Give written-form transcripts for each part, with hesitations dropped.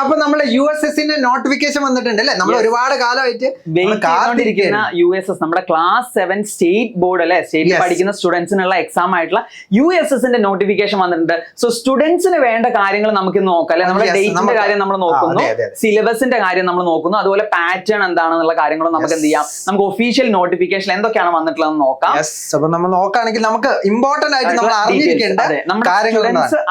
അപ്പൊ നമ്മളെ USSന്റെ നോട്ടിഫിക്കേഷൻ വന്നിട്ടുണ്ട് അല്ലെ? നമ്മൾ ഒരുപാട് കാലമായിട്ട് USS നമ്മുടെ ക്ലാസ് 7 സ്റ്റേറ്റ് ബോർഡ് അല്ലെ, സ്റ്റേറ്റിൽ പഠിക്കുന്ന സ്റ്റുഡൻസിനുള്ള എക്സാം ആയിട്ടുള്ള USSന്റെ നോട്ടിഫിക്കേഷൻ വന്നിട്ടുണ്ട്. സോ സ്റ്റുഡൻസിന് വേണ്ട കാര്യങ്ങൾ നമുക്ക് നോക്കാം അല്ലെ. നമ്മുടെ ഡേറ്റിന്റെ കാര്യം നമ്മൾ നോക്കുന്നു, സിലബസിന്റെ കാര്യം നമ്മൾ നോക്കുന്നു, അതുപോലെ പാറ്റേൺ എന്താണെന്നുള്ള കാര്യങ്ങളും നമുക്ക് എന്ത് ചെയ്യാം, നമുക്ക് ഒഫീഷ്യൽ നോട്ടിഫിക്കേഷൻ എന്തൊക്കെയാണ് വന്നിട്ടുള്ളതെന്ന് നോക്കാം. അപ്പൊ നമ്മൾ നോക്കുകയാണെങ്കിൽ നമുക്ക് ഇമ്പോർട്ടന്റ് ആയിട്ട് നമ്മൾ അറിഞ്ഞിരിക്കേണ്ട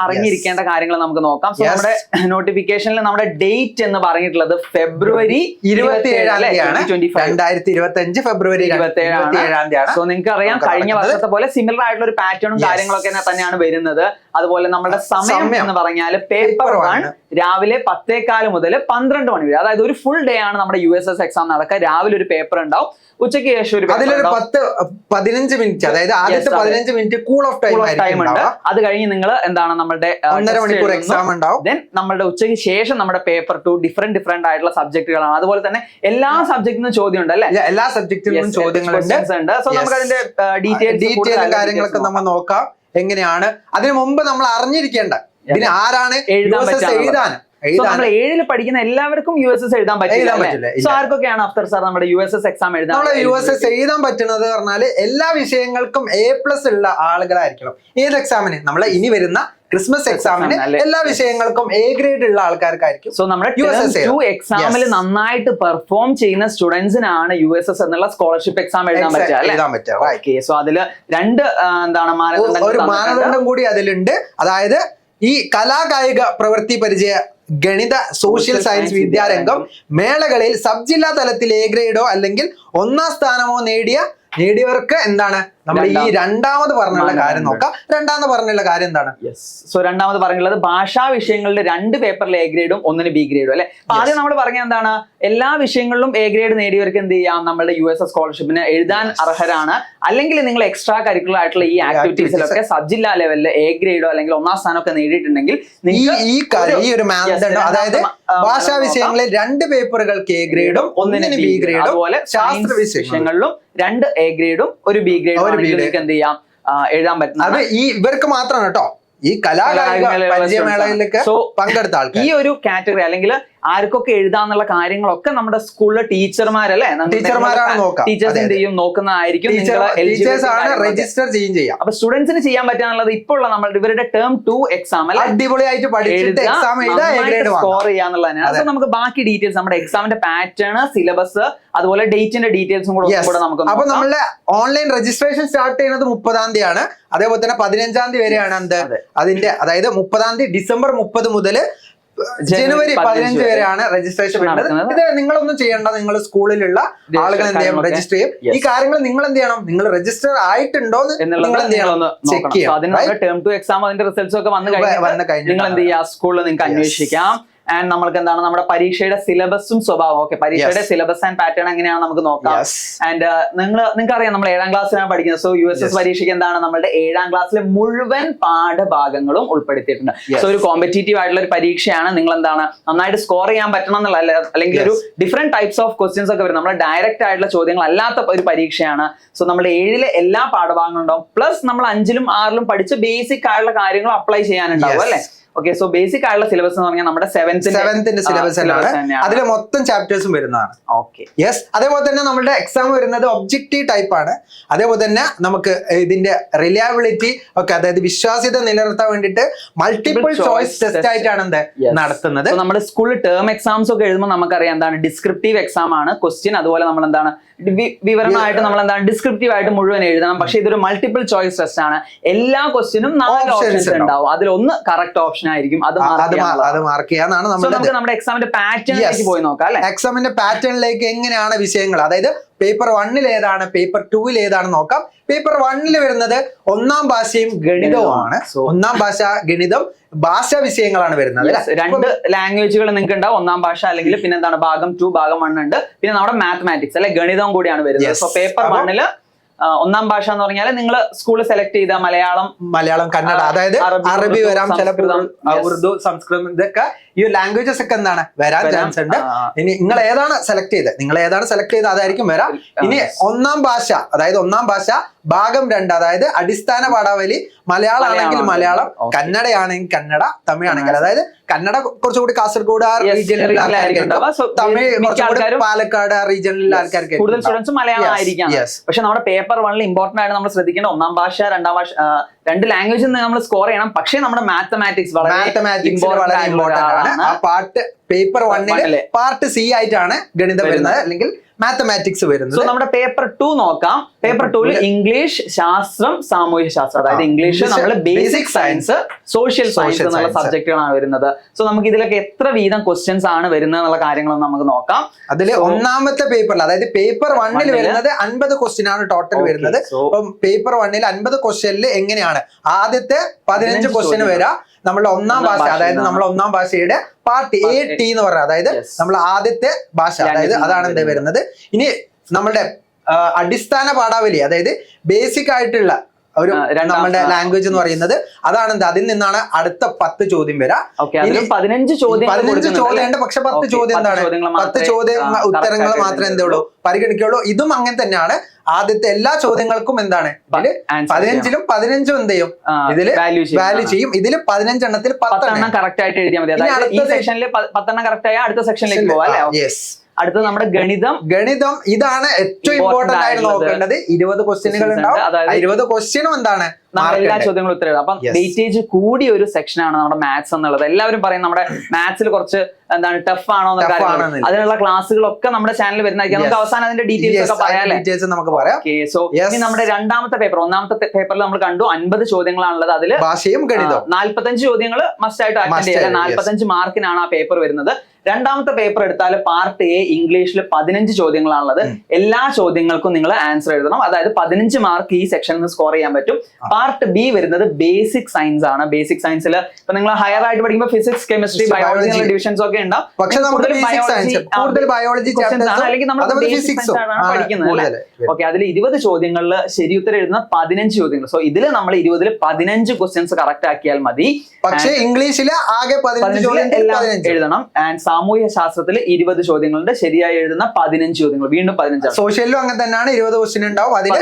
അറിഞ്ഞിരിക്കേണ്ട കാര്യങ്ങൾ നമുക്ക് നോക്കാം. സോ നമ്മുടെ നോട്ടിഫിക്കേഷനിൽ നമ്മുടെ ഡേറ്റ് എന്ന് പറഞ്ഞിട്ടുള്ളത് ഫെബ്രുവരി 2025 ഫെബ്രുവരി 27. സോ നിങ്ങൾക്ക് അറിയാം കഴിഞ്ഞ വർഷത്തെ പോലെ സിമിലർ ആയിട്ടുള്ള ഒരു പാറ്റേണും കാര്യങ്ങളൊക്കെ തന്നെയാണ് വരുന്നത്. അതുപോലെ നമ്മുടെ സമയം എന്ന് പറഞ്ഞാൽ പേപ്പർ 1 രാവിലെ 10:15 മുതൽ 12 മണി വരെ, അതായത് ഒരു ഫുൾ ഡേ ആണ് നമ്മുടെ USS എക്സാം നടക്കുക. രാവിലെ ഒരു പേപ്പർ ഉണ്ടാവും, ഉച്ചയ്ക്ക് ശേഷം ഒരു 10-15 മിനിറ്റ്, അതായത് ആദ്യത്തെ 15 മിനിറ്റ് കൂൾ ഓഫ് ടൈം ഉണ്ട്. അത് കഴിഞ്ഞ് നിങ്ങൾ എന്താണ് നമ്മുടെ 1.5 മണിക്കൂർ എക്സാം ഉണ്ടാവും. ദെൻ നമ്മുടെ ഉച്ചയ്ക്ക് ശേഷം നമ്മുടെ പേപ്പർ 2 ഡിഫറെന്റ് ആയിട്ടുള്ള സബ്ജക്റ്റുകളാണ്. അതുപോലെ തന്നെ എല്ലാ സബ്ജക്റ്റിനും ചോദ്യം ഉണ്ട് അല്ലെ, എല്ലാ സബ്ജക്റ്റിനും ചോദ്യങ്ങളുണ്ട്. സോ നമുക്ക് അതിന്റെ ഡീറ്റെയിൽ കാര്യങ്ങളൊക്കെ നമ്മൾ നോക്കാം എങ്ങനെയാണ്. അതിനു മുമ്പ് നമ്മൾ അറിഞ്ഞിരിക്കേണ്ട ഇതിന് ആരാണ് എഴുതാൻ. നമ്മൾ 7 പഠിക്കുന്ന എല്ലാവർക്കും USS എഴുതാൻ പറ്റില്ല. സോ ആർക്കൊക്കെയാണ് അഫ്തർ സാർ നമ്മുടെ USS എക്സാം എഴുതാൻ? നമ്മളെ USS എഴുതാൻ പറ്റുന്നത് പറഞ്ഞാല് എല്ലാ വിഷയങ്ങൾക്കും A+ ഉള്ള ആളുകളായിരിക്കണം. ഏത് എക്സാമിന്? നമ്മളെ ഇനി വരുന്ന ക്രിസ്മസ് എക്സാമിന് എല്ലാ വിഷയങ്ങൾക്കും A ഗ്രേഡ് ഉള്ള ആൾക്കാർക്കായിരിക്കും. സോ നമ്മുടെ എക്സാമിൽ നന്നായിട്ട് പെർഫോം ചെയ്യുന്ന സ്റ്റുഡൻസിനാണ് USS എന്നുള്ള സ്കോളർഷിപ്പ് എക്സാം എഴുതാൻ പറ്റുക. സോ അതില് രണ്ട് ഒരു മാനദണ്ഡം കൂടി അതിലുണ്ട്. അതായത് ഈ കലാകായിക പ്രവൃത്തി പരിചയ ഗണിത സോഷ്യൽ സയൻസ് വിദ്യാരംഗം മേളകളിൽ സബ് ജില്ലാ തലത്തിൽ A ഗ്രേഡോ അല്ലെങ്കിൽ 1ാം സ്ഥാനമോ നേടിയവർക്ക് എന്താണ് നമ്മൾ ഈ രണ്ടാമത് പറഞ്ഞുള്ള കാര്യം നോക്കാം. രണ്ടാമത് പറഞ്ഞുള്ള കാര്യം എന്താണ്? സോ രണ്ടാമത് പറഞ്ഞുള്ളത് ഭാഷാ വിഷയങ്ങളുടെ 2 പേപ്പറിൽ A ഗ്രേഡും 1 B ഗ്രേഡും അല്ലെ. അപ്പൊ ആദ്യം നമ്മൾ പറഞ്ഞ എന്താണ്, എല്ലാ വിഷയങ്ങളിലും A ഗ്രേഡ് നേടിയവർക്ക് എന്ത് ചെയ്യാം, നമ്മുടെ USS സ്കോളർഷിപ്പിന് എഴുതാൻ അർഹരാണ്. അല്ലെങ്കിൽ നിങ്ങൾ എക്സ്ട്രാ കരിക്കുലർ ആയിട്ടുള്ള ഈ ആക്ടിവിറ്റീസിലൊക്കെ സബ് ജില്ലാ ലെവലിൽ A ഗ്രേഡോ അല്ലെങ്കിൽ 1ാം സ്ഥാനം ഒക്കെ നേടിയിട്ടുണ്ടെങ്കിൽ ഈ ഒരു മാനദണ്ഡം, അതായത് ഭാഷാ വിഷയങ്ങളിൽ 2 പേപ്പറുകൾക്ക് A ഗ്രേഡും 1 B ഗ്രേഡും, അതുപോലെ ശാസ്ത്ര വിഷയങ്ങളിലും 2 A ഗ്രേഡും 1 B ഗ്രേഡും എന്ത് ചെയ്യാം, എഴുതാൻ പറ്റും. അത് ഈ ഇവർക്ക് മാത്രമാണ് കേട്ടോ, ഈ കലാകായിക പരിചയമേളയിലൊക്കെ പങ്കെടുത്ത ആൾക്കാർ. ഈ ഒരു കാറ്റഗറി അല്ലെങ്കിൽ ആർക്കൊക്കെ എഴുതാന്നുള്ള കാര്യങ്ങളൊക്കെ നമ്മുടെ സ്കൂളിലെ ടീച്ചർമാരല്ലേ, ടീച്ചർമാരാണ് നോക്കുക. ടീച്ചേഴ്സ് എന്ത് ചെയ്യും, നോക്കുന്നതായിരിക്കും. രജിസ്റ്റർ ചെയ്യാം. അപ്പൊ സ്റ്റുഡൻസിന് ചെയ്യാൻ പറ്റാന്നുള്ളത് ഇപ്പോൾ ഉള്ള നമ്മളുടെ ഇവരുടെ ടേം 2 എക്സാം അല്ലെ, അടിപൊളിയായിട്ട് സ്കോർ ചെയ്യാന്നുള്ളതാണ്. അപ്പൊ നമുക്ക് ബാക്കി ഡീറ്റെയിൽസ് നമ്മുടെ എക്സാമിന്റെ പാറ്റേൺ, സിലബസ്, അതുപോലെ ഡേറ്റിന്റെ ഡീറ്റെയിൽസും കൂടെ നമുക്ക്. അപ്പൊ നമ്മളുടെ ഓൺലൈൻ രജിസ്ട്രേഷൻ സ്റ്റാർട്ട് ചെയ്യുന്നത് 30-ാം തീയതിയാണ്. അതേപോലെ തന്നെ 15-ാം തീയതി വരെയാണ് അതിന്റെ, അതായത് 30-ാം തീയതി ഡിസംബർ 30 മുതൽ ജനുവരി 15 വരെയാണ് രജിസ്ട്രേഷൻ വേണ്ടത്. ഇത് നിങ്ങളൊന്നും ചെയ്യേണ്ട, നിങ്ങൾ സ്കൂളിലുള്ള ആളുകൾ എന്ത് ചെയ്യണം, രജിസ്റ്റർ ചെയ്യും. ഈ കാര്യങ്ങൾ നിങ്ങൾ എന്ത് ചെയ്യണം, നിങ്ങൾ രജിസ്റ്റർ ആയിട്ടുണ്ടോ നിങ്ങൾ എന്ത് ചെയ്യണം, ചെക്ക് ചെയ്യണം. ടേം 2 എക്സാം അതിന്റെ റിസൾട്ട്സ് ഒക്കെ വന്നു കഴിഞ്ഞാൽ നിങ്ങൾ എന്ത് ചെയ്യാം, സ്കൂളിൽ നിങ്ങൾക്ക് അന്വേഷിക്കാം. ആൻഡ് നമ്മൾക്ക് എന്താണ് നമ്മുടെ പരീക്ഷയുടെ സിലബസും സ്വഭാവം, ഓക്കെ, പരീക്ഷയുടെ സിലബസ് ആൻഡ് പാറ്റേൺ എങ്ങനെയാണ് നമുക്ക് നോക്കാം. ആൻഡ് നിങ്ങൾക്ക് അറിയാം നമ്മൾ 7ാം ക്ലാസ്സിലാണ് പഠിക്കുന്നത്. സോ USS പരീക്ഷയ്ക്ക് എന്താണ് നമ്മുടെ 7ാം ക്ലാസ്സിലെ മുഴുവൻ പാഠഭാഗങ്ങളും ഉൾപ്പെടുത്തിയിട്ടുണ്ട്. സോ ഒരു കോമ്പറ്റീറ്റീവ് ആയിട്ടുള്ള ഒരു പരീക്ഷയാണ്. നിങ്ങൾ എന്താണ് നന്നായിട്ട് സ്കോർ ചെയ്യാൻ പറ്റണം എന്നുള്ള, അല്ലെങ്കിൽ ഒരു ഡിഫറെന്റ് ടൈപ്സ് ഓഫ് ക്വസ്റ്റ്യൻസ് ഒക്കെ വരും. നമ്മുടെ ഡയറക്റ്റ് ആയിട്ടുള്ള ചോദ്യങ്ങൾ അല്ലാത്ത ഒരു പരീക്ഷയാണ്. സോ നമ്മൾ 7ലെ എല്ലാ പാഠഭാഗങ്ങളും ഉണ്ടാവും. പ്ലസ് നമ്മൾ 5ലും 6ലും പഠിച്ച ബേസിക് ആയിട്ടുള്ള കാര്യങ്ങൾ അപ്ലൈ ചെയ്യാനുണ്ടാവും അല്ലെ. ഓക്കെ, സോ ബേസിക് ആയിട്ടുള്ള സിലബസ് എന്ന് പറഞ്ഞാൽ നമ്മുടെ 7th സിലബസ് അതിലെ മൊത്തം ചാപ്റ്റേഴ്സും വരുന്നതാണ്. Okay, yes. അതേപോലെ തന്നെ നമ്മുടെ എക്സാം വരുന്നത് ഒബ്ജക്റ്റീവ് ടൈപ്പ് ആണ്. അതേപോലെ തന്നെ നമുക്ക് ഇതിന്റെ റിലയബിലിറ്റി ഒക്കെ, അതായത് വിശ്വാസ്യത നിലനിർത്താൻ വേണ്ടിയിട്ട് മൾട്ടിപ്പിൾ ചോയ്സ് ടെസ്റ്റ് ആയിട്ടാണ് നടത്തുന്നത്. നമ്മുടെ സ്കൂളിൽ ടേം എക്സാംസ് ഒക്കെ എഴുതുമ്പോൾ നമുക്കറിയാം എന്താണ് ഡിസ്ക്രിപ്റ്റീവ് എക്സാം ആണ് ക്വസ്റ്റ്യൻ. അതുപോലെ നമ്മൾ എന്താണ് വിവരണമായിട്ട് നമ്മൾ എന്താണ് ഡിസ്ക്രിപ്റ്റീവ് ആയിട്ട് മുഴുവൻ എഴുതണം. പക്ഷെ ഇതൊരു മൾട്ടിപ്പിൾ ചോയ്സ് ടെസ്റ്റ് ആണ്. എല്ലാ ക്വസ്റ്റ്യനും 4 ഓപ്ഷൻസ് ഉണ്ടാവും. അതിലൊന്ന് കറക്റ്റ് ഓപ്ഷൻ ആയിരിക്കും. അത് മാർക്ക് ചെയ്യാനാണ് നമുക്ക് നമ്മുടെ എക്സാമിന്റെ പാറ്റേണിലേക്ക് പോയി നോക്കാം അല്ലെ. എക്സാമിന്റെ പാറ്റേണിലേക്ക് എങ്ങനെയാണ് വിഷയങ്ങൾ, അതായത് പേപ്പർ 1 ഏതാണ്, പേപ്പർ 2 ഏതാണ് നോക്കാം. പേപ്പർ 1 വരുന്നത് 1ാം ഭാഷയും ഗണിതവുമാണ്. 1ാം ഭാഷ, ഗണിതം, ഭാഷാ വിഷയങ്ങളാണ് വരുന്നത്. 2 ലാംഗ്വേജുകൾ നിങ്ങൾക്ക് ഉണ്ടാവും. 1ാം ഭാഷ അല്ലെങ്കിൽ പിന്നെ എന്താണ് ഭാഗം 2, ഭാഗം 1 ഉണ്ട്. പിന്നെ നമ്മുടെ മാത്തമാറ്റിക്സ് അല്ലെ, ഗണിതം കൂടിയാണ് വരുന്നത്. സോ പേപ്പർ 1 1ാം ഭാഷ എന്ന് പറഞ്ഞാൽ നിങ്ങൾ സ്കൂളിൽ സെലക്ട് ചെയ്ത മലയാളം, കന്നഡ, അതായത് അറബി വരാം, ചിലപ്പോൾ ഉറുദു, സംസ്കൃതം, ഇതൊക്കെ ഈ ലാംഗ്വേജസ് ഒക്കെ എന്താണ് വരാൻ ചാൻസ് ഉണ്ട്. ഇനി നിങ്ങൾ ഏതാണ് സെലക്ട് ചെയ്തത് അതായിരിക്കും വരാം. ഇനി 1ാം ഭാഷ, അതായത് 1ാം ഭാഷ ഭാഗം 2, അതായത് അടിസ്ഥാന പാഠാവലി മലയാളം ആണെങ്കിൽ മലയാളം, കന്നഡയാണെങ്കിൽ കന്നഡ, തമിഴ് ആണെങ്കിൽ അതായത് കന്നഡ കുറച്ചുകൂടി കാസർഗോഡ് ആ റീജിയനിൽ തമിഴ് കുറച്ചുകൂടി പാലക്കാട് ആ റീജിയനിൽ ആൾക്കാർക്ക് കൂടുതൽ സ്റ്റുഡൻസ് മലയാളം ആയിരിക്കാം. പക്ഷെ നമ്മുടെ പേപ്പർ 1 ഇമ്പോർട്ടന്റ് ആയിട്ട് നമ്മൾ ശ്രദ്ധിക്കേണ്ട ഒന്നാം ഭാഷ, രണ്ടാം ഭാഷ, രണ്ട് ലാംഗ്വേജിൽ നമ്മൾ സ്കോർ ചെയ്യണം. പക്ഷേ നമ്മുടെ മാത്തമാറ്റിക്സ് വളരെ ഇമ്പോർട്ടന്റ് ആണ്. ആ പാർട്ട് പേപ്പർ 1 പാർട്ട് സി ആയിട്ടാണ് ഗണിതം വരുന്നത്, അല്ലെങ്കിൽ മാത്തമാറ്റിക്സ് വരുന്നത്. സോ നമ്മുടെ പേപ്പർ 2 നോക്കാം. പേപ്പർ 2 ഇംഗ്ലീഷ്, ശാസ്ത്രം, സാമൂഹ്യ ശാസ്ത്രം, അതായത് ഇംഗ്ലീഷ് നമ്മൾ ബേസിക് സയൻസ്, സോഷ്യൽ സയൻസ് എന്നുള്ള സബ്ജക്റ്റുകളാണ് വരുന്നത്. സോ നമുക്ക് ഇതിലൊക്കെ എത്ര വീതം ക്വസ്റ്റ്യൻസ് ആണ് വരുന്നത് എന്നുള്ള കാര്യങ്ങളൊന്നും നമുക്ക് നോക്കാം. അതിൽ ഒന്നാമത്തെ പേപ്പറിൽ, അതായത് പേപ്പർ 1 വരുന്നത് 50 ക്വസ്റ്റ്യൻ ആണ് ടോട്ടൽ വരുന്നത്. അപ്പം പേപ്പർ 1 50 ക്വസ്റ്റ്യനിൽ എങ്ങനെയാണ് ആദ്യത്തെ 15 ക്വസ്റ്റ്യൻ വരാ നമ്മളുടെ ഒന്നാം ഭാഷ, അതായത് നമ്മളെ ഒന്നാം ഭാഷയുടെ പാർട്ട് എ ടി എന്ന് പറഞ്ഞാൽ, അതായത് നമ്മൾ ആദ്യത്തെ ഭാഷ, അതായത് അതാണ് എന്താ വരുന്നത്. ഇനി നമ്മളുടെ അടിസ്ഥാന പാഠാവലി, അതായത് ബേസിക് ആയിട്ടുള്ള ഒരു നമ്മുടെ ലാംഗ്വേജ് എന്ന് പറയുന്നത് അതാണ്. അതിൽ നിന്നാണ് അടുത്ത 10 ചോദ്യം വരാം. 15 ചോദ്യം ഉണ്ട്. പക്ഷെ 10 ചോദ്യം എന്താണ്, 10 ചോദ്യം ഉത്തരങ്ങൾ മാത്രമേ എന്തേ ഉള്ളൂ പരിഗണിക്കുള്ളൂ. ഇതും അങ്ങനെ തന്നെയാണ്. ആദ്യത്തെ എല്ലാ ചോദ്യങ്ങൾക്കും എന്താണ് 15ലും 15 എന്ത് ചെയ്യും, ഇതില് വാല്യൂ ചെയ്യും. ഇതില് 15 എണ്ണത്തിൽ 10 കറക്റ്റ് ആയിട്ട് എഴുതിയാൽ മതി. അതായത് ഈ സെക്ഷനിൽ 10 കറക്റ്റ് ആയ അടുത്ത സെക്ഷനിലേക്ക് പോവാം അല്ലേ. അടുത്തത് നമ്മുടെ ഗണിതം. ഇതാണ് ഏറ്റവും ഇമ്പോർട്ടന്റ് ആയിട്ട് നോക്കേണ്ടത്. 20 ക്വസ്റ്റ്യനുകൾ ഉണ്ടാവും. 20 ക്വസ്റ്റ്യനും എന്താണ് എല്ലാ ചോദ്യങ്ങളും ഉത്തരം. അപ്പം വെയിറ്റേജ് കൂടിയ ഒരു സെക്ഷൻ ആണ് നമ്മുടെ മാത്സ് എന്നുള്ളത്. എല്ലാവരും പറയും നമ്മുടെ മാത്സിൽ കുറച്ച് എന്താണ് ടഫ് ആണോ എന്ന കാര്യം. അതിനുള്ള ക്ലാസ്സുകളൊക്കെ നമ്മുടെ ചാനലിൽ വരുന്നതായിരിക്കും. നമുക്ക് അവസാനം അതിന്റെ ഡീറ്റെയിൽസ് ഒക്കെ പറയാം. സോ ഇനി നമ്മുടെ രണ്ടാമത്തെ പേപ്പർ, ഒന്നാമത്തെ പേപ്പറിൽ നമ്മൾ കണ്ടു 50 ചോദ്യങ്ങളാണുള്ളത്. അതിൽ ഭാഷയും ഗണിതവും 45 ചോദ്യങ്ങൾ മസ്റ്റ് ആയിട്ട് അറ്റൻഡ് ചെയ്യുക. 45 മാർക്കിനാണ് ആ പേപ്പർ വരുന്നത്. രണ്ടാമത്തെ പേപ്പർ എടുത്താൽ പാർട്ട് എ ഇംഗ്ലീഷിൽ 15 ചോദ്യങ്ങളാണുള്ളത്. എല്ലാ ചോദ്യങ്ങൾക്കും നിങ്ങൾ ആൻസർ എഴുതണം. അതായത് 15 മാർക്ക് ഈ സെക്ഷനിൽ നിന്ന് സ്കോർ ചെയ്യാൻ പറ്റും. പാർട്ട് ബി വരുന്നത് ബേസിക് സയൻസ് ആണ്. ബേസിക് സയൻസിൽ ഇപ്പൊ നിങ്ങൾ ഹയർ ആയിട്ട് പഠിക്കുമ്പോൾ ഫിസിക്സ്, കെമിസ്ട്രി, ബയോളജി ഡിവിഷൻസ് ഒക്കെ ഉണ്ടാവും. പക്ഷെ ബയോളജി അല്ലെങ്കിൽ നമ്മൾ ബേസിക് സയൻസ് ആണ് പഠിക്കുന്നത്. ഓക്കെ, അതിൽ 20 ചോദ്യങ്ങളിൽ ശരി ഉത്തരം എഴുതുന്ന 15 ചോദ്യങ്ങൾ. സോ ഇതിൽ നമ്മൾ 20ൽ 15 ക്വസ്റ്റ്യൻസ് കറക്റ്റ് ആക്കിയാൽ മതി. പക്ഷേ ഇംഗ്ലീഷിൽ ആകെ 15 ചോദ്യം എഴുതണം. ആൻഡ് സാമൂഹ്യ ശാസ്ത്രത്തിൽ 20 ചോദ്യങ്ങളുണ്ട്. ശരിയായി എഴുതുന്ന 15 ചോദ്യങ്ങൾ, വീണ്ടും 15. സോഷ്യലിലും അങ്ങനെ തന്നെയാണ്. 20 ക്വസ്റ്റ്യൻ ഉണ്ടാവും. 15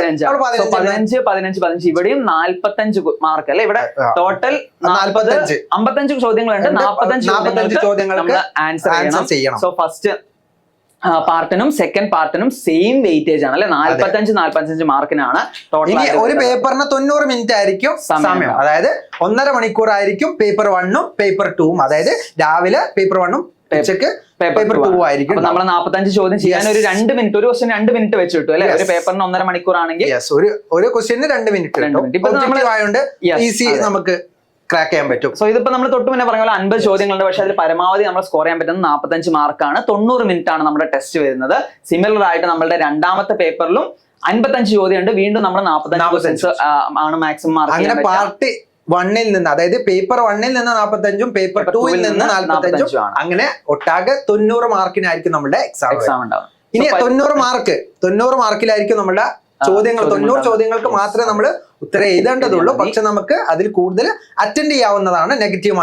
ഇവിടെയും 45 മാർക്ക് അല്ലെ. ഇവിടെ ടോട്ടൽ 55 ചോദ്യങ്ങളുണ്ട്. 45 ചോദ്യങ്ങൾക്ക് ആൻസർ ചെയ്യണം. സോ ഫസ്റ്റ് പാർട്ടിനും സെക്കൻഡ് പാർട്ടിനും സെയിം വെയിറ്റേജ് ആണ് അല്ലെ. 45 മാർക്കിനാണ് ടോട്ടൽ. ഒരു പേപ്പറിന് 90 മിനിറ്റ് ആയിരിക്കും സമയം. അതായത് 1.5 മണിക്കൂർ ആയിരിക്കും പേപ്പർ 1ഉം പേപ്പർ 2ഉം. അതായത് രാവിലെ പേപ്പർ 1ഉം ഉച്ചക്ക് പേപ്പർ 2 ആയിരിക്കും. നമ്മൾ 45 ചോദ്യം ചെയ്യാൻ ഒരു 2 മിനിറ്റ്, ഒരു ക്വസ്റ്റ്യൻ 2 മിനിറ്റ് വെച്ച് കിട്ടും അല്ലെ. ഒരു പേപ്പറിന് 1.5 മണിക്കൂർ ആണെങ്കിൽ ഒരു ക്വസ്റ്റ്യന് 2 മിനിറ്റ് ആയതുകൊണ്ട് ഈസി നമുക്ക് ക്രാക്ക് ചെയ്യാൻ പറ്റും. സോ ഇതിപ്പോ നമ്മൾ തൊട്ട് മുന്നേ പറഞ്ഞ പോലെ 50 ചോദ്യങ്ങളുണ്ട്. പക്ഷെ അതിൽ പരമാവധി നമ്മൾ സ്കോർ ചെയ്യാൻ പറ്റുന്നത് 45 മാർക്കാണ്. 90 മിനിറ്റ് ആണ് നമ്മുടെ ടെസ്റ്റ് വരുന്നത്. സിമിലർ ആയിട്ട് നമ്മുടെ രണ്ടാമത്തെ പേപ്പറിലും 55 ചോദ്യമുണ്ട്. വീണ്ടും നമ്മൾ 45 ആണ് മാക്സിമം മാർക്ക്. അങ്ങനെ പാർട്ട് 1ൽ നിന്ന്, അതായത് പേപ്പർ 1ൽ നിന്ന് 45ഉം പേപ്പർ 2ൽ നിന്ന് 45ഉം, അങ്ങനെ ഒട്ടാകെ 90 മാർക്കിനായിരിക്കും നമ്മുടെ എക്സാം ഉണ്ടാവും. ഇനി 90 മാർക്കിലായിരിക്കും നമ്മുടെ ചോദ്യങ്ങൾ. 90 ചോദ്യങ്ങൾക്ക് മാത്രമേ നമ്മൾ ഉത്തരം എഴുതേണ്ടതുള്ളൂ. പക്ഷെ നമുക്ക് അതിൽ കൂടുതൽ അറ്റൻഡ് ചെയ്യാവുന്നതാണ്. നെഗറ്റീവ്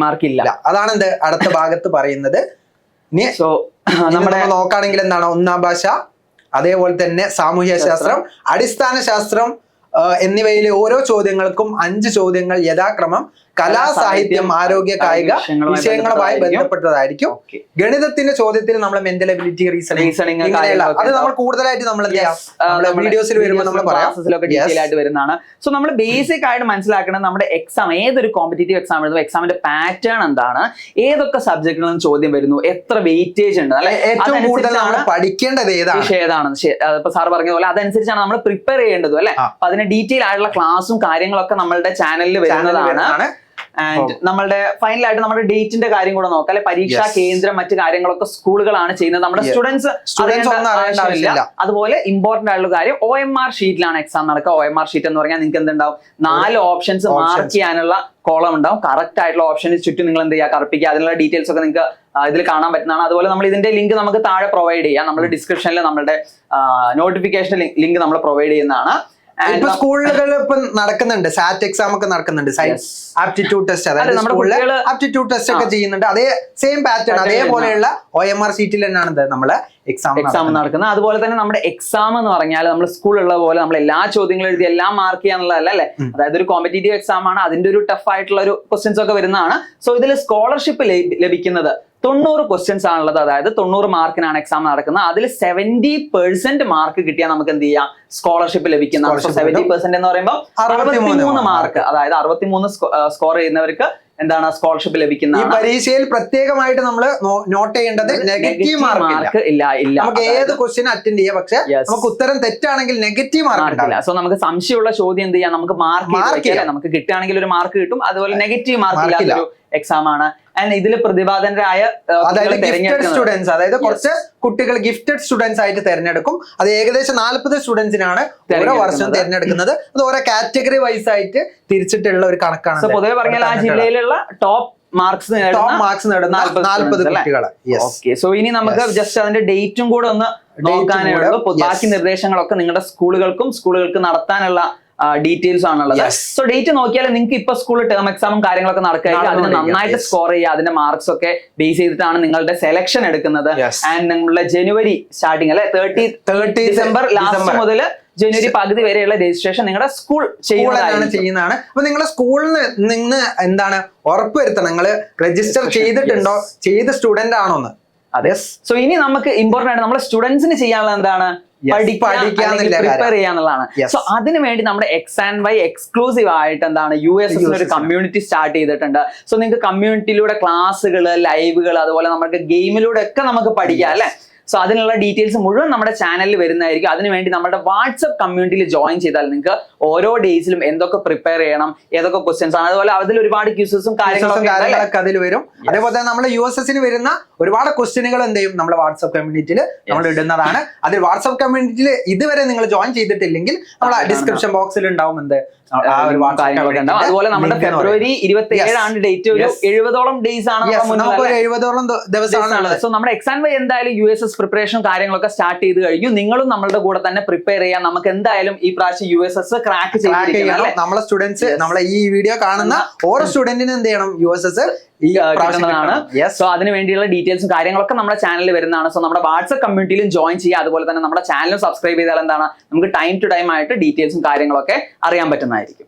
മാർക്ക് ഇല്ല. അതാണ് എന്ത് അടുത്ത ഭാഗത്ത് പറയുന്നത്. ഇനി നമ്മുടെ നോക്കുകയാണെങ്കിൽ എന്താണ്, ഒന്നാം ഭാഷ, അതേപോലെ തന്നെ സാമൂഹ്യ ശാസ്ത്രം, അടിസ്ഥാന ശാസ്ത്രം എന്നിവയിലെ ഓരോ ചോദ്യങ്ങൾക്കും 5 ചോദ്യങ്ങൾ യഥാക്രമം കലാ, സാഹിത്യം, ആരോഗ്യ, കായിക വിഷയങ്ങളുമായി ബന്ധപ്പെട്ടതായിരിക്കും. ഗണിതത്തിന്റെ ചോദ്യത്തിൽ നമ്മൾ മെന്റൽ എബിലിറ്റി, റീസണിംഗ്, അത് നമ്മൾ കൂടുതലായിട്ട് നമ്മൾ വീഡിയോസിൽ വരുമ്പോൾ നമ്മൾ പറയാം വരുന്നതാണ്. സോ നമ്മൾ ബേസിക് ആയിട്ട് മനസ്സിലാക്കുന്നത് നമ്മുടെ എക്സാം, ഏതൊരു കോമ്പറ്റേറ്റീവ് എക്സാം എഴുതുമ്പോൾ എക്സാമിന്റെ പാറ്റേൺ എന്താണ്, ഏതൊക്കെ സബ്ജക്റ്റുകളിൽ നിന്ന് ചോദ്യം വരുന്നു, എത്ര വെയിറ്റേജ് ഉണ്ട്, ഏറ്റവും കൂടുതൽ നമ്മൾ പഠിക്കേണ്ടത് ഏതാണ്. ഇപ്പൊ സാർ പറഞ്ഞ പോലെ അതനുസരിച്ചാണ് നമ്മൾ പ്രിപ്പയർ ചെയ്യേണ്ടത് അല്ലെ. അപ്പൊ അതിന് ഡീറ്റെയിൽ ആയിട്ടുള്ള ക്ലാസ്സും കാര്യങ്ങളൊക്കെ നമ്മളുടെ ചാനലിൽ വരുന്നതാണ്. ആൻഡ് നമ്മളുടെ ഫൈനലായിട്ട് നമ്മുടെ ഡേറ്റിന്റെ കാര്യം കൂടെ നോക്കാം അല്ലെ. പരീക്ഷാ കേന്ദ്രം, മറ്റു കാര്യങ്ങളൊക്കെ സ്കൂളുകളാണ് ചെയ്യുന്നത്. നമ്മുടെ സ്റ്റുഡൻസ് ആവശ്യമില്ല. അതുപോലെ ഇമ്പോർട്ടന്റ് ആയിട്ടുള്ള കാര്യം, OMR ഷീറ്റിലാണ് എക്സാം നടക്കുക. OMR ഷീറ്റ് എന്ന് പറഞ്ഞാൽ നിങ്ങൾക്ക് എന്തുണ്ടാവും, 4 ഓപ്ഷൻസ് മാർക്ക് ചെയ്യാനുള്ള കോളം ഉണ്ടാവും. കറക്റ്റ് ആയിട്ടുള്ള ഓപ്ഷന് ചുറ്റും നിങ്ങൾ എന്ത് ചെയ്യുക, കറുപ്പിക്കുക. അതിനുള്ള ഡീറ്റെയിൽസ് ഒക്കെ നിങ്ങൾക്ക് ഇതിൽ കാണാൻ പറ്റുന്നതാണ്. അതുപോലെ നമ്മൾ ഇതിന്റെ ലിങ്ക് നമുക്ക് താഴെ പ്രൊവൈഡ് ചെയ്യാം. നമ്മുടെ ഡിസ്ക്രിപ്ഷനിൽ നമ്മുടെ നോട്ടിഫിക്കേഷൻ ലിങ്ക് നമ്മൾ പ്രൊവൈഡ് ചെയ്യുന്നതാണ്. ഇപ്പൊ സ്കൂളുകളിൽ ഇപ്പൊ നടക്കുന്നുണ്ട്, സാറ്റ് എക്സാം ഒക്കെ നടക്കുന്നുണ്ട്, സയൻസ് ആപ്റ്റിറ്റ്യൂഡ് ടെസ്റ്റ്, അതായത് സ്കൂളില് ആപ്റ്റിറ്റ്യൂഡ് ടെസ്റ്റ് ഒക്കെ ചെയ്യുന്നുണ്ട്. അതേ സെയിം പാറ്റേൺ, അതേപോലെയുള്ള OMR ഷീറ്റിൽ തന്നെയാണ് നമ്മള് എക്സാം നടക്കുന്നത്. അതുപോലെ തന്നെ നമ്മുടെ എക്സാം എന്ന് പറഞ്ഞാൽ നമ്മൾ സ്കൂളിലുള്ള പോലെ നമ്മൾ എല്ലാ ചോദ്യങ്ങളും എഴുതി എല്ലാം മാർക്ക് ചെയ്യാന്നുള്ളതല്ല അല്ലെ. അതായത് ഒരു കോമ്പറ്റേറ്റീവ് എക്സാം ആണ്, അതിന്റെ ഒരു ടഫ് ആയിട്ടുള്ള ഒരു ക്വസ്റ്റ്യൻസ് ഒക്കെ വരുന്നതാണ്. സോ ഇതിൽ സ്കോളർഷിപ്പ് ലഭിക്കുന്നത് 90 ക്വസ്റ്റ്യൻസ് ആണുള്ളത്. അതായത് 90 മാർക്കിനാണ് എക്സാം നടക്കുന്നത്. അതിൽ 70% മാർക്ക് കിട്ടിയാൽ നമുക്ക് എന്ത് ചെയ്യാം, സ്കോളർഷിപ്പ് ലഭിക്കുന്നതാണ്. 70% എന്ന് പറയുമ്പോൾ 63 മാർക്ക്, അതായത് 63 സ്കോർ ചെയ്യുന്നവർക്ക് എന്താണ് സ്കോളർഷിപ്പ് ലഭിക്കുന്നത്. ഈ പരീക്ഷയിൽ പ്രത്യേകമായിട്ട് നമ്മൾ നോട്ട് ചെയ്യേണ്ടത് നെഗറ്റീവ് മാർക്ക് ഇല്ല. നമുക്ക് ഏത് ക്വസ്റ്റ്യൻ അറ്റൻഡ് ചെയ്യാം, പക്ഷെ നമുക്ക് ഉത്തരം തെറ്റാണെങ്കിൽ നെഗറ്റീവ് മാർക്ക് ഇല്ല. സോ നമുക്ക് സംശയമുള്ള ചോദ്യം എന്ത് ചെയ്യാം, നമുക്ക് മാർക്ക് നമുക്ക് കിട്ടുകയാണെങ്കിൽ ഒരു മാർക്ക് കിട്ടും. അതുപോലെ നെഗറ്റീവ് മാർക്ക് ഇല്ലാത്തൊരു എക്സാം ആണ്. ആൻഡ് ഇതിൽ പ്രതിഭാധനരായ സ്റ്റുഡൻസ്, അതായത് കുറച്ച് കുട്ടികൾ ഗിഫ്റ്റഡ് സ്റ്റുഡൻസ് ആയിട്ട് തിരഞ്ഞെടുക്കും. അത് ഏകദേശം 40 സ്റ്റുഡൻസിനാണ് ഓരോ വർഷവും തിരഞ്ഞെടുക്കുന്നത്. അത് ഓരോ കാറ്റഗറി വൈസ് ആയിട്ട് തിരിച്ചിട്ടുള്ള ഒരു കണക്കാണ്. പൊതുവെ പറഞ്ഞാൽ ആ ജില്ലയിലുള്ള ടോപ്പ് മാർക്സ് നേടുന്ന 40 കുട്ടികൾ. സോ ഇനി നമുക്ക് ജസ്റ്റ് അതിന്റെ ഡേറ്റും കൂടെ ഒന്ന് നോക്കാനേ ഉള്ളൂ. ബാക്കി നിർദ്ദേശങ്ങളൊക്കെ നിങ്ങളുടെ സ്കൂളുകൾക്ക് നടത്താനുള്ള ഡീറ്റെയിൽസ് ആണുള്ളത്. സോ ഡേറ്റ് നോക്കിയാൽ നിങ്ങൾക്ക് ഇപ്പൊ സ്കൂളിൽ ടേം എക്സാമും കാര്യങ്ങളൊക്കെ നടക്കുകയായിരിക്കും. അതിന് നന്നായിട്ട് സ്കോർ ചെയ്യുക, അതിന്റെ മാർക്സ് ഒക്കെ ബേസ് ചെയ്തിട്ടാണ് നിങ്ങളുടെ സെലക്ഷൻ എടുക്കുന്നത്. ആൻഡ് നിങ്ങളുടെ ജനുവരി സ്റ്റാർട്ടിങ് അല്ലെ 30 ഡിസംബർ ലാസ്റ്റ് മുതൽ ജനുവരി പകുതി വരെയുള്ള രജിസ്ട്രേഷൻ നിങ്ങളുടെ സ്കൂൾ ചെയ്യുന്നതാണ്. അപ്പൊ നിങ്ങളുടെ സ്കൂളിൽ നിന്ന് എന്താണ് ഉറപ്പുവരുത്തണം, നിങ്ങൾ രജിസ്റ്റർ ചെയ്തിട്ടുണ്ടോ, ചെയ്ത സ്റ്റുഡന്റ് ആണോന്ന്. അതെ. സോ ഇനി നമുക്ക് ഇമ്പോർട്ടന്റ് ആയിട്ട് നമ്മുടെ സ്റ്റുഡൻസിന് ചെയ്യാനുള്ള എന്താണ്, പ്രിപ്പയർ ചെയ്യാന്നുള്ളതാണ്. സോ അതിനു വേണ്ടി നമ്മുടെ X&Y എക്സ്ക്ലൂസീവ് ആയിട്ട് എന്താണ് USS ഒരു കമ്മ്യൂണിറ്റി സ്റ്റാർട്ട് ചെയ്തിട്ടുണ്ട്. സോ നിങ്ങൾക്ക് കമ്മ്യൂണിറ്റിയിലൂടെ ക്ലാസ്സുകൾ, ലൈവുകൾ, അതുപോലെ നമുക്ക് ഗെയിമിലൂടെ ഒക്കെ നമുക്ക് പഠിക്കാം അല്ലെ. സോ അതിനുള്ള ഡീറ്റെയിൽസ് മുഴുവൻ നമ്മുടെ ചാനലിൽ വരുന്നതായിരിക്കും. അതിനുവേണ്ടി നമ്മുടെ വാട്സ്ആപ്പ് കമ്മ്യൂണിറ്റിയിൽ ജോയിൻ ചെയ്താൽ നിങ്ങൾക്ക് ഓരോ ഡേയ്സിലും എന്തൊക്കെ പ്രിപ്പയർ ചെയ്യണം, ഏതൊക്കെ ക്വസ്റ്റ്യൻസ് ആണ്, അതുപോലെ അതിൽ ഒരുപാട് ക്യൂസസും കാര്യങ്ങളൊക്കെ അതിൽ വരും. അതേപോലെ തന്നെ നമ്മുടെ USSന് വരുന്ന ഒരുപാട് ക്വസ്റ്റ്യനുകൾ എന്ത് ചെയ്യും, നമ്മുടെ വാട്സ്ആപ്പ് കമ്മ്യൂണിറ്റിയിൽ നമ്മൾ ഇടുന്നതാണ്. അതിൽ വാട്സ്ആപ്പ് കമ്മ്യൂണിറ്റിയിൽ ഇതുവരെ നിങ്ങൾ ജോയിൻ ചെയ്തിട്ടില്ലെങ്കിൽ നമ്മൾ ഡിസ്ക്രിപ്ഷൻ ബോക്സിൽ ഉണ്ടാവും എന്ത് അതുപോലെ നമ്മുടെ ഫെബ്രുവരി 27 ഡേറ്റ്. ഒരു 70ഓളം ഡേയ്സ് ആണ്, 70ഓളം ദിവസമാണ്. സോ നമ്മുടെ X&Y എന്തായാലും USS പ്രിപ്പറേഷൻ കാര്യങ്ങളൊക്കെ സ്റ്റാർട്ട് ചെയ്ത് കഴിഞ്ഞു. നിങ്ങളും നമ്മളുടെ കൂടെ തന്നെ പ്രിപ്പയർ ചെയ്യാൻ. നമുക്ക് എന്തായാലും ഈ പ്രാവശ്യം USS ക്രാക്ക് ചെയ്യണം. നമ്മളെ സ്റ്റുഡൻസ്, നമ്മളെ ഈ വീഡിയോ കാണുന്ന ഓരോ സ്റ്റുഡന്റിനും എന്ത് ചെയ്യണം, USS കിട്ടുന്നതാണ്. സോ അതിന് വേണ്ടിയുള്ള ഡീറ്റെയിൽസും കാര്യങ്ങളൊക്കെ നമ്മുടെ ചാനലിൽ വരുന്നതാണ്. സോ നമ്മുടെ വാട്സ്ആപ്പ് കമ്മ്യൂണിറ്റിയിലും ജോയിൻ ചെയ്യുക. അതുപോലെ തന്നെ നമ്മുടെ ചാനലും സബ്സ്ക്രൈബ് ചെയ്താൽ എന്താണ് നമുക്ക് ടൈം ടു ടൈം ആയിട്ട് ഡീറ്റെയിൽസും കാര്യങ്ങളൊക്കെ അറിയാൻ പറ്റുന്നതായിരിക്കും.